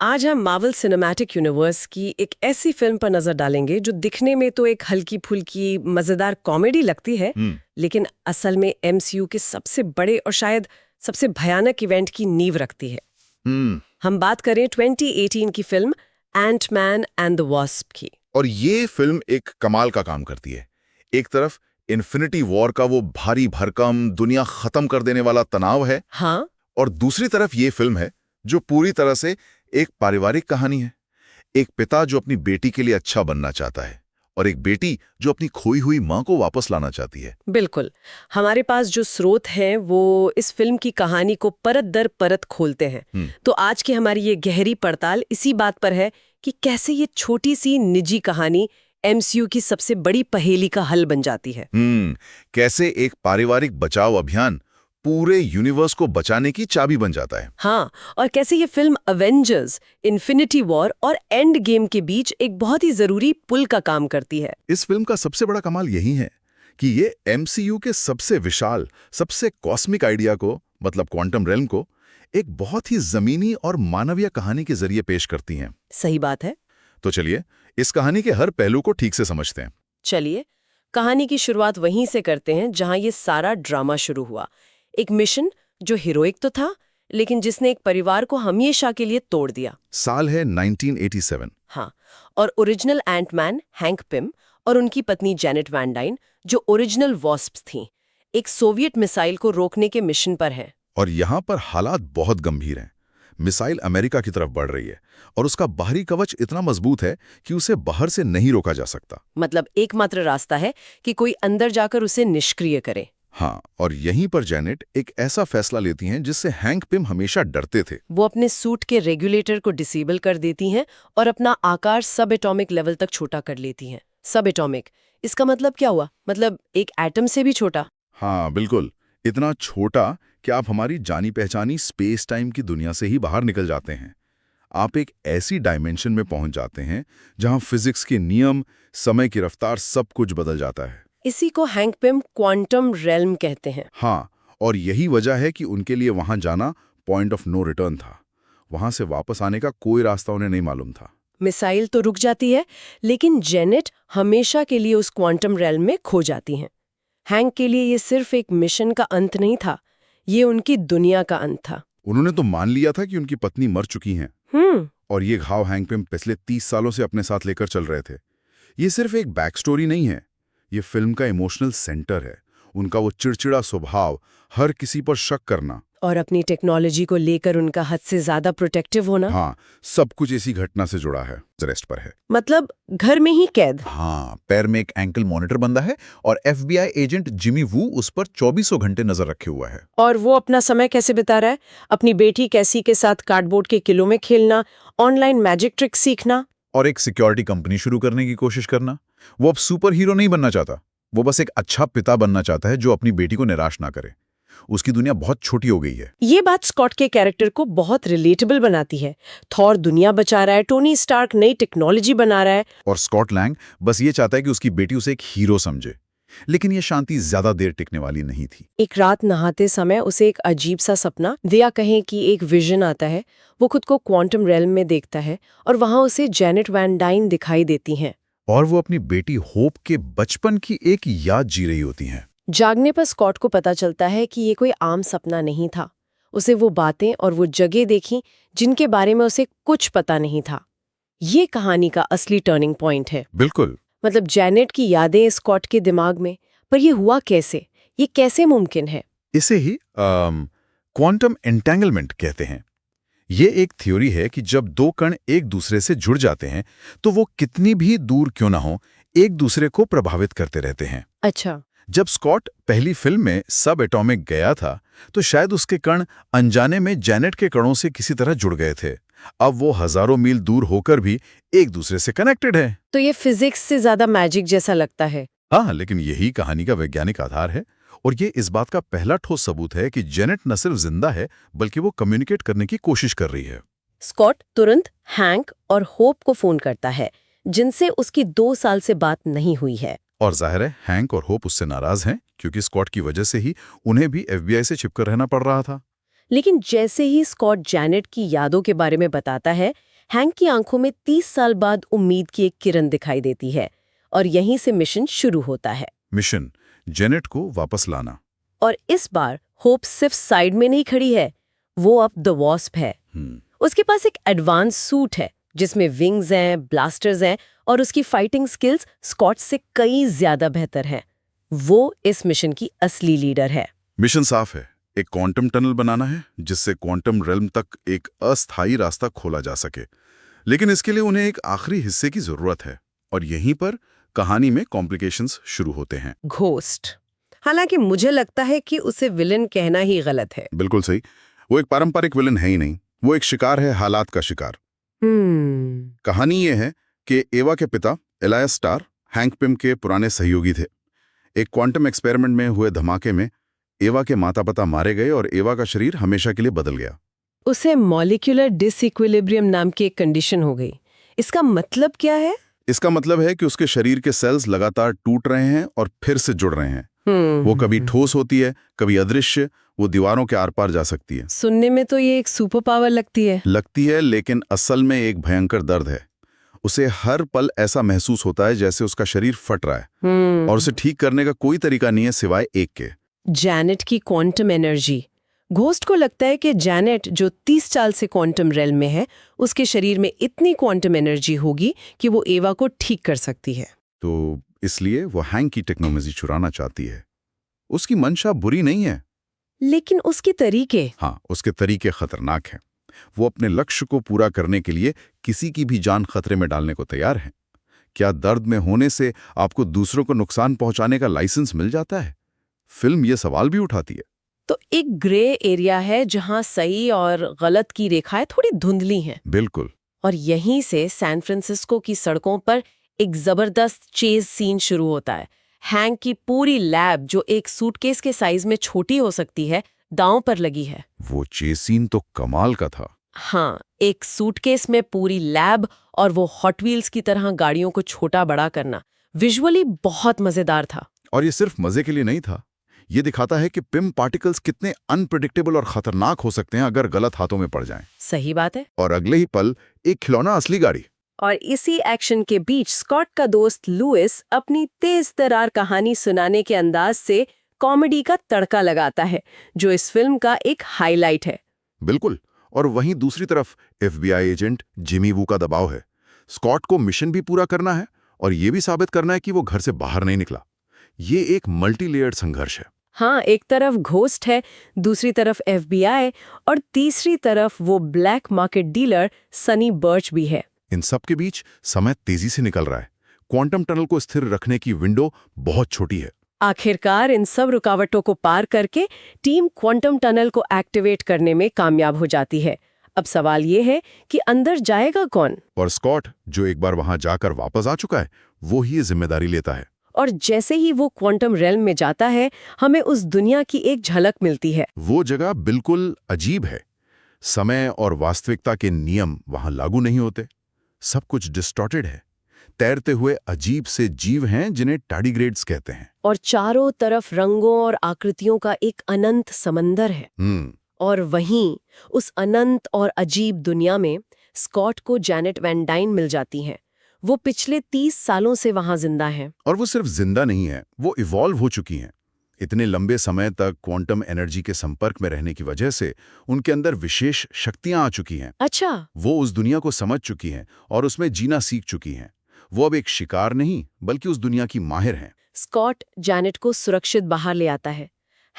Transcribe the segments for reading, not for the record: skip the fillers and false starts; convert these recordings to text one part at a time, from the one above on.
आज हम Marvel cinematic universe की एक ऐसी फिल्म पर नजर डालेंगे जो दिखने में तो एक हल्की फुल्की मजेदार कॉमेडी लगती है, लेकिन असल में एमसीयू के सबसे बड़े और शायद सबसे भयानक इवेंट की नींव रखती है। हम बात करें 2018 की film Ant Man and the Wasp की। और ये फिल्म एक कमाल का काम करती है। एक तरफ इन्फिनिटी वॉर का वो भारी भरकम दुनिया खत्म कर देने वाला तनाव है, हाँ, और दूसरी तरफ ये फिल्म है जो पूरी तरह से एक पारिवारिक कहानी है। एक पिता जो अपनी बेटी के लिए अच्छा बनना चाहता है और एक बेटी जो अपनी खोई हुई मां को वापस लाना चाहती है। बिल्कुल। हमारे पास जो स्रोत हैं वो इस फिल्म की कहानी को परत दर परत खोलते हैं। तो आज की हमारी ये गहरी पड़ताल इसी बात पर है कि कैसे ये छोटी सी निजी कहानी एमसीयू की सबसे बड़ी पहेली का हल बन जाती है। कैसे एक पारिवारिक बचाव अभियान पूरे यूनिवर्स को बचाने की चाबी बन जाता है। हाँ, और कैसे ये फिल्म अवेंजर्स, इन्फिनिटी वॉर और एंड गेम के बीच एक बहुत ही जरूरी पुल का काम करती है। इस फिल्म का सबसे बड़ा कमाल यही है कि ये एमसीयू के सबसे विशाल, सबसे कॉस्मिक आइडिया को, मतलब क्वांटम रेल्म को, एक बहुत ही जमीनी और मानवीय कहानी के जरिए पेश करती हैं। सही बात है। तो चलिए इस कहानी के हर पहलू को ठीक से समझते हैं। चलिए, कहानी की शुरुआत वहीं से करते हैं जहां ये सारा ड्रामा शुरू हुआ। एक मिशन जो हीरोइक तो था, लेकिन जिसने एक परिवार को हमेशा के लिए तोड़ दिया। साल है 1987। हाँ, और ओरिजिनल एंटमैन हैंक पिम और उनकी पत्नी जेनेट वैन डाइन, जो ओरिजिनल वॉस्प्स थीं, एक सोवियत मिसाइल को रोकने के मिशन पर हैं। और यहाँ पर हालात बहुत गंभीर हैं। मिसाइल अमेरिका की तरफ बढ़ रही है और उसका बाहरी कवच इतना मजबूत है कि उसे बाहर से नहीं रोका जा सकता। मतलब एकमात्र रास्ता है कि कोई अंदर जाकर उसे निष्क्रिय करे। हाँ, और यहीं पर जेनेट एक ऐसा फैसला लेती हैं जिससे हैंक पिम हमेशा डरते थे। वो अपने सूट के रेगुलेटर को डिसेबल कर देती हैं और अपना आकार सब एटॉमिक लेवल तक छोटा कर लेती हैं। सब एटॉमिक, इसका मतलब क्या हुआ? मतलब एक एटम से भी छोटा। हाँ बिल्कुल, इतना छोटा कि आप हमारी जानी पहचानी स्पेस टाइम की दुनिया से ही बाहर निकल जाते हैं। आप एक ऐसी डायमेंशन में पहुंच जाते हैं जहां फिजिक्स के नियम, समय की रफ्तार, सब कुछ बदल जाता है। इसी को हैंक पिम क्वांटम रेल्म कहते हैं। हाँ, और यही वजह है कि उनके लिए वहां जाना पॉइंट ऑफ नो रिटर्न था। वहां से वापस आने का कोई रास्ता उन्हें नहीं मालूम था। मिसाइल तो रुक जाती है, लेकिन जेनेट हमेशा के लिए उस क्वांटम रेल्म में खो जाती हैं। हैंक के लिए ये सिर्फ एक मिशन का अंत नहीं था, ये उनकी दुनिया का अंत था। उन्होंने तो मान लिया था कि उनकी पत्नी मर चुकी हैं, और ये घाव हैंक पिम पिछले 30 सालों से अपने साथ लेकर चल रहे थे। ये सिर्फ एक बैक स्टोरी नहीं है, ये फिल्म का इमोशनल सेंटर है। उनका वो चिड़चिड़ा स्वभाव, हर किसी पर शक करना, और अपनी टेक्नोलॉजी को लेकर उनका हद से ज्यादा प्रोटेक्टिव होना। हाँ, सब कुछ इसी घटना से जुड़ा है, रेस्ट पर है। मतलब घर में ही कैद। हाँ, पैर में एक एंकल मॉनिटर बंधा है और एफबीआई एजेंट जिमी वू उस पर 24 घंटे नजर रखे हुआ है। और वो अपना समय कैसे बिता रहा है? अपनी बेटी कैसी के साथ कार्डबोर्ड के किलों में खेलना, ऑनलाइन मैजिक ट्रिक सीखना, और एक सिक्योरिटी कंपनी शुरू करने की कोशिश करना। वो अब सुपर हीरो नहीं बनना चाहता, वो बस एक अच्छा पिता बनना चाहता है जो अपनी बेटी को निराश ना करे। उसकी दुनिया बहुत छोटी हो गई है। ये बात स्कॉट के कैरेक्टर को बहुत रिलेटेबल बनाती है। थॉर दुनिया बचा रहा है, टोनी स्टार्क नई टेक्नोलॉजी बना रहा है, और स्कॉट लैंग बस ये चाहता है कि उसकी बेटी उसे एक हीरो समझे। लेकिन ये शांति ज्यादा देर टिकने वाली नहीं थी। एक रात नहाते समय उसे एक अजीब सा सपना, या कहें कि एक विजन आता है। वो खुद को क्वांटम रेल्म में देखता है और वहां उसे जेनेट वैन डाइन दिखाई देती हैं। और वो अपनी बेटी होप के बचपन की एक याद जी रही होती हैं। जागने पर स्कॉट को पता चलता है कि ये कोई आम सपना नहीं था। उसे वो बातें और वो जगह देखी जिनके बारे में उसे कुछ पता नहीं था। ये कहानी का असली टर्निंग पॉइंट है। बिल्कुल। मतलब जेनेट की यादें स्कॉट के दिमाग में, पर ये हुआ कैसे? ये कैसे मुमकिन है? इसे ही क्वांटम एंटेंगलमेंट कहते हैं। ये एक थ्योरी है कि जब दो कण एक दूसरे से जुड़ जाते हैं तो वो कितनी भी दूर क्यों ना हो, एक दूसरे को प्रभावित करते रहते हैं। अच्छा। जब स्कॉट पहली फिल्म में सब एटॉमिक गया था तो शायद उसके कण अनजाने में जेनेट के कणों से किसी तरह जुड़ गए थे। अब वो हजारों मील दूर होकर भी एक दूसरे से कनेक्टेड है। तो ये फिजिक्स से ज्यादा मैजिक जैसा लगता है। हाँ, लेकिन यही कहानी का वैज्ञानिक आधार है, और ये इस बात का पहला ठोस सबूत है कि जेनेट न सिर्फ जिंदा है बल्कि वो कम्युनिकेट करने की कोशिश कर रही है। स्कॉट तुरंत हैंक और होप को फोन करता है, जिनसे उसकी 2 साल से बात नहीं हुई है। और जाहिर है हैंक और होप उससे नाराज हैं, क्योंकि स्कॉट की वजह से ही उन्हें भी एफबीआई से छिपकर रहना पड़ रहा था। लेकिन जैसे ही स्कॉट जैनेट की यादों के बारे में बताता है, हैंक की आंखों में 30 साल बाद उम्मीद की एक किरण दिखाई देती है और यहीं से मिशन शुरू होता है। मिशन जेनेट को वापस लाना। और इस बार होप सिर्फ साइड में नहीं खड़ी है, वो अब द वॉस्प है। उसके पास एक एडवांस सूट है जिसमें विंग्स हैं, ब्लास्टर्स हैं और उसकी फाइटिंग स्किल्स स्कॉट से कई ज्यादा बेहतर हैं। वो इस मिशन की असली लीडर है। मिशन साफ है, एक क्वांटम टनल बनाना है जिससे क्वांटम रेल्म तक एक अस्थायी रास्ता खोला जा सके। लेकिन इसके लिए उन्हें एक आखिरी हिस्से की जरूरत है और यहीं पर कहानी में कॉम्प्लिकेशंस शुरू होते हैं। घोस्ट। हालांकि मुझे लगता है कि उसे विलन कहना ही गलत है। बिल्कुल सही, वो एक पारंपरिक विलन है ही नहीं, वो एक शिकार है, हालात का शिकार। कहानी ये है कि एवा के पिता एलायस स्टार हैंक पिम के पुराने सहयोगी थे। एक क्वांटम एक्सपेरिमेंट में हुए धमाके में एवा के माता पिता मारे गए और एवा का शरीर हमेशा के लिए बदल गया। उसे मॉलिक्यूलर डिसइक्विलिब्रियम नाम की एक कंडीशन हो गई। इसका मतलब क्या है? इसका मतलब है कि उसके शरीर के सेल्स लगातार टूट रहे हैं और फिर से जुड़ रहे हैं। वो कभी ठोस होती है, कभी अदृश्य, वो दीवारों के आर पार जा सकती है। सुनने में तो ये एक सुपर पावर लगती है, लेकिन असल में एक भयंकर दर्द है। उसे हर पल ऐसा महसूस होता है जैसे उसका शरीर फट रहा है और उसे ठीक करने का कोई तरीका नहीं है सिवाय एक के। जैनेट की क्वांटम एनर्जी। घोस्ट को लगता है कि जैनेट जो 30 साल से क्वांटम रेल्म में है, उसके शरीर में इतनी क्वांटम एनर्जी होगी कि वो एवा को ठीक कर सकती है। तो इसलिए वो हैंक की टेक्नोलॉजी चुराना चाहती है। उसकी मंशा बुरी नहीं है, लेकिन उसके तरीके। हाँ, उसके तरीके खतरनाक हैं। वो अपने लक्ष्य को पूरा करने के लिए किसी की भी जान खतरे में डालने को तैयार है। क्या दर्द में होने से आपको दूसरों को नुकसान पहुंचाने का लाइसेंस मिल जाता है? फिल्म ये सवाल भी उठाती है। तो एक ग्रे एरिया है जहां सही और गलत की रेखाएं थोड़ी धुंधली हैं। बिल्कुल। और यहीं से सैन फ्रांसिस्को की सड़कों पर एक जबरदस्त चेज सीन शुरू होता है। हैंक की पूरी लैब, जो एक सूटकेस के साइज में छोटी हो सकती है, दांव पर लगी है। वो चेज सीन तो कमाल का था। हाँ, एक सूटकेस में पूरी लैब और वो हॉट व्हील्स की तरह गाड़ियों को छोटा बड़ा करना विजुअली बहुत मजेदार था। और ये सिर्फ मजे के लिए नहीं था, ये दिखाता है कि पिम पार्टिकल्स कितने अनप्रेडिक्टेबल और खतरनाक हो सकते हैं अगर गलत हाथों में पड़ जाएं। सही बात है। और अगले ही पल एक खिलौना असली गाड़ी। और इसी एक्शन के बीच स्कॉट का दोस्त लुइस अपनी तेज तरार कहानी सुनाने के अंदाज से कॉमेडी का तड़का लगाता है, जो इस फिल्म का एक हाईलाइट है। बिल्कुल। और वहीं दूसरी तरफ FBI एजेंट जिमी वू का दबाव है। स्कॉट को मिशन भी पूरा करना है और ये भी साबित करना है कि वो घर से बाहर नहीं निकला। ये एक मल्टी लेयर्ड संघर्ष है। हाँ, एक तरफ घोस्ट है, दूसरी तरफ FBI और तीसरी तरफ वो black market dealer Sunny birch भी है। इन सब के बीच समय तेजी से निकल रहा है। क्वांटम टनल को स्थिर रखने की विंडो बहुत छोटी है। आखिरकार इन सब रुकावटों को पार करके टीम क्वांटम टनल को एक्टिवेट करने में कामयाब हो जाती है। अब सवाल ये है कि अंदर जाएगा कौन? और स्कॉट, जो एक बार वहां जाकर वापस आ चुका है, वो ही ये जिम्मेदारी लेता है। और जैसे ही वो क्वांटम रेल्म में जाता है, हमें उस दुनिया की एक झलक मिलती है। वो जगह बिल्कुल अजीब है। समय और वास्तविकता के नियम वहां लागू नहीं होते। सब कुछ डिस्टॉर्टेड है। तैरते हुए अजीब से जीव हैं जिन्हें टार्डिग्रेड्स कहते हैं। और चारों तरफ रंगों और आकृतियों का एक अनंत समंदर है। और वहीं उस अनंत और अजीब दुनिया में स्कॉट को जैनेट वैन डाइन मिल जाती हैं। वो पिछले 30 सालों से वहां जिंदा हैं। और वो सिर्फ जिंदा नहीं है, वो इवॉल्व हो चुकी हैं। इतने लंबे समय तक क्वांटम एनर्जी के संपर्क में रहने की वजह से उनके अंदर विशेष शक्तियां आ चुकी हैं। अच्छा। वो उस दुनिया को समझ चुकी हैं और उसमें जीना सीख चुकी हैं। वो अब एक शिकार नहीं, बल्कि उस दुनिया की माहिर हैं। स्कॉट जैनेट को सुरक्षित बाहर ले आता है।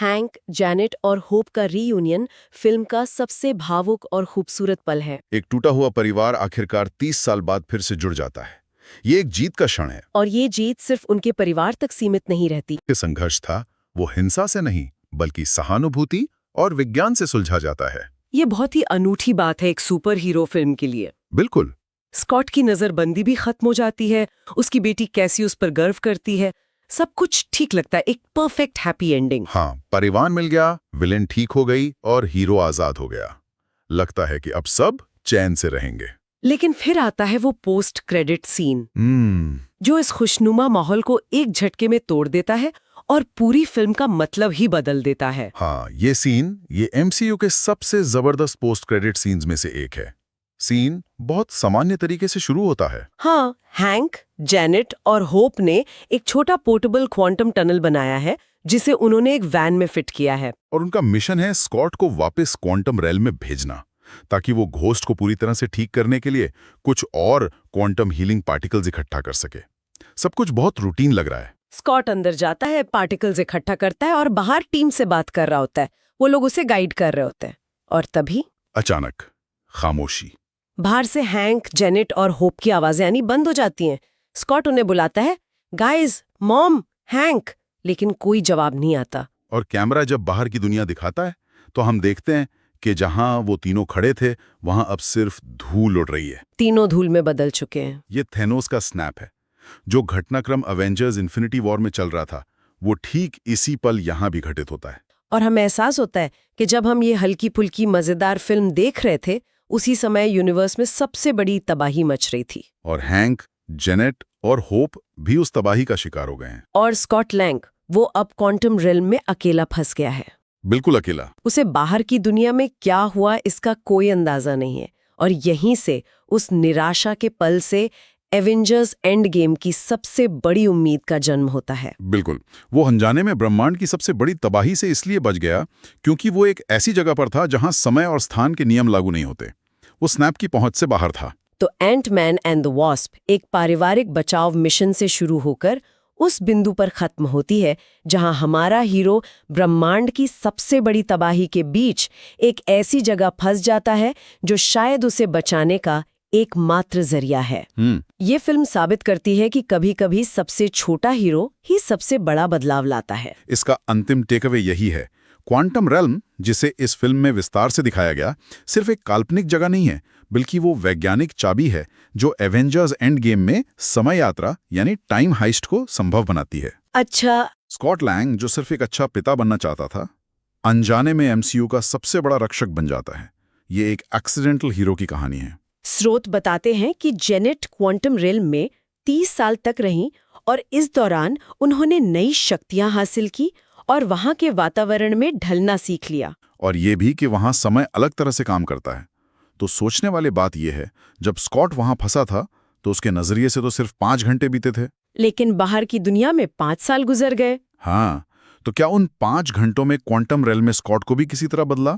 हैंक, जैनेट और होप का रीयूनियन फिल्म का सबसे भावुक और खूबसूरत पल है। एक टूटा हुआ परिवार आखिरकार 30 साल बाद फिर से जुड़ जाता है। ये एक जीत का क्षण है। और ये जीत सिर्फ उनके परिवार तक सीमित नहीं रहती। ये संघर्ष था, वो हिंसा से नहीं, बल्कि सहानुभूति और विज्ञान से सुलझा जाता है। ये बहुत ही अनूठी बात है एक सुपर हीरो फिल्म के लिए। बिल्कुल। स्कॉट की नजरबंदी भी खत्म हो जाती है, उसकी बेटी कैसी उस पर गर्व करती है, सब कुछ ठीक लगता है, एक परफेक्ट हैप्पी एंडिंग। हाँ, परिवार मिल गया, विलेन ठीक हो गई और हीरो आजाद हो गया। लगता है कि अब सब चैन से रहेंगे। लेकिन फिर आता है वो पोस्ट क्रेडिट सीन, जो इस खुशनुमा माहौल को एक झटके में तोड़ देता है और पूरी फिल्म का मतलब ही बदल देता है। हाँ, ये सीन ये MCU के सबसे जबरदस्त पोस्ट क्रेडिट सीन्स में से एक है। सीन बहुत सामान्य तरीके से शुरू होता है। हाँ, हैंक, जेनेट और होप ने एक छोटा पोर्टेबल क्वांटम टनल बनाया है जिसे उन्होंने एक वैन में फिट किया है। और उनका मिशन है स्कॉट को वापस क्वांटम रेल में भेजना, ताकि वो घोस्ट को पूरी तरह से ठीक करने के लिए कुछ और क्वांटम हीलिंग पार्टिकल्स इकट्ठा कर सके। सब कुछ बहुत रूटीन लग रहा है। स्कॉट अंदर जाता है, पार्टिकल्स इकट्ठा करता है और बाहर टीम से बात कर रहा होता है। वो लोग उसे गाइड कर रहे होते हैं और तभी अचानक खामोशी। बाहर से हैंक, जेनेट और होप की आवाजें आनी बंद हो जाती हैं। स्कॉट उन्हें बुलाता है, गाइज, मॉम, हैंक, लेकिन कोई जवाब नहीं आता। और कैमरा जब बाहर की दुनिया दिखाता है तो हम देखते हैं कि जहां वो तीनों खड़े थे वहां अब सिर्फ धूल उड़ रही है। तीनों धूल में बदल चुके हैं। ये थेनोस का स्नैप है। जो घटनाक्रम अवेंजर्स इन्फिनिटी वॉर में चल रहा था वो ठीक इसी पल यहां भी घटित होता है। और हमें एहसास होता है कि जब हम ये हल्की फुल्की मजेदार फिल्म देख रहे थे उसी समय यूनिवर्स में सबसे बड़ी तबाही मच रही थी। और हैंक, जेनेट और होप भी उस तबाही का शिकार हो गए हैं। और स्कॉट लैंग, वो अब क्वांटम रेल्म में अकेला फंस गया है। बिल्कुल अकेला। उसे बाहर की दुनिया में क्या हुआ इसका कोई अंदाजा नहीं है। और यहीं से, उस निराशा के पल से एवेंजर्स एंड गेम की सबसे बड़ी उम्मीद का जन्म होता है। बिल्कुल। वो अनजाने में ब्रह्मांड की सबसे बड़ी तबाही से इसलिए बच गया क्योंकि वो एक ऐसी जगह पर था जहां समय और स्थान के नियम लागू नहीं होते। वो स्नैप की पहुंच से बाहर था। तो एंटमैन एंड द वॉस्प एक पारिवारिक बचाव मिशन से शुरू होकर उस बिंदु पर खत्म होती है जहां हमारा हीरो ब्रह्मांड की सबसे बड़ी तबाही के बीच एक ऐसी जगह फंस जाता है जो शायद उसे बचाने का एकमात्र जरिया है। ये फिल्म साबित करती है कि कभी-कभी सबसे छोटा हीरो ही सबसे बड़ा बदलाव लाता है। इसका अंतिम टेकअवे यही है। क्वांटम रेल्म, जिसे इस फिल्म में विस्तार से दिखाया गया, सिर्फ एक काल्पनिक जगह नहीं है, बल्कि वो वैज्ञानिक चाबी है जो एवेंजर्स एंड गेम में समय यात्रा यानी टाइम हाइस्ट को संभव बनाती है। अच्छा, स्कॉट लैंग, जो सिर्फ एक अच्छा पिता बनना चाहता था, अनजाने में MCU का सबसे बड़ा रक्षक बन जाता है। ये एक एक्सीडेंटल हीरो की कहानी है। स्रोत बताते हैं कि जेनेट क्वांटम रेल्म में 30 साल तक रहीं और इस दौरान उन्होंने नई शक्तियां हासिल की और वहां के वातावरण में ढलना सीख लिया। और ये भी कि वहां समय अलग तरह से काम करता है। तो सोचने वाली बात यह है, जब स्कॉट वहां फंसा था तो उसके नजरिए से तो सिर्फ 5 घंटे बीते थे, लेकिन बाहर की दुनिया में 5 साल गुजर गए। हाँ, तो क्या उन 5 घंटों में क्वांटम रेल में स्कॉट को भी किसी तरह बदला?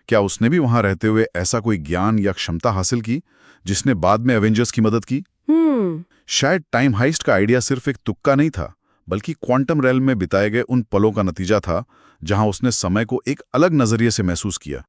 क्या उसने भी वहां रहते हुए ऐसा कोई ज्ञान या क्षमता हासिल की जिसने बाद में एवेंजर्स की मदद की? शायद टाइम हाइस्ट का आइडिया सिर्फ एक तुक्का नहीं था, बल्कि क्वांटम रेल में बिताए गए उन पलों का नतीजा था जहां उसने समय को एक अलग नजरिए से महसूस किया।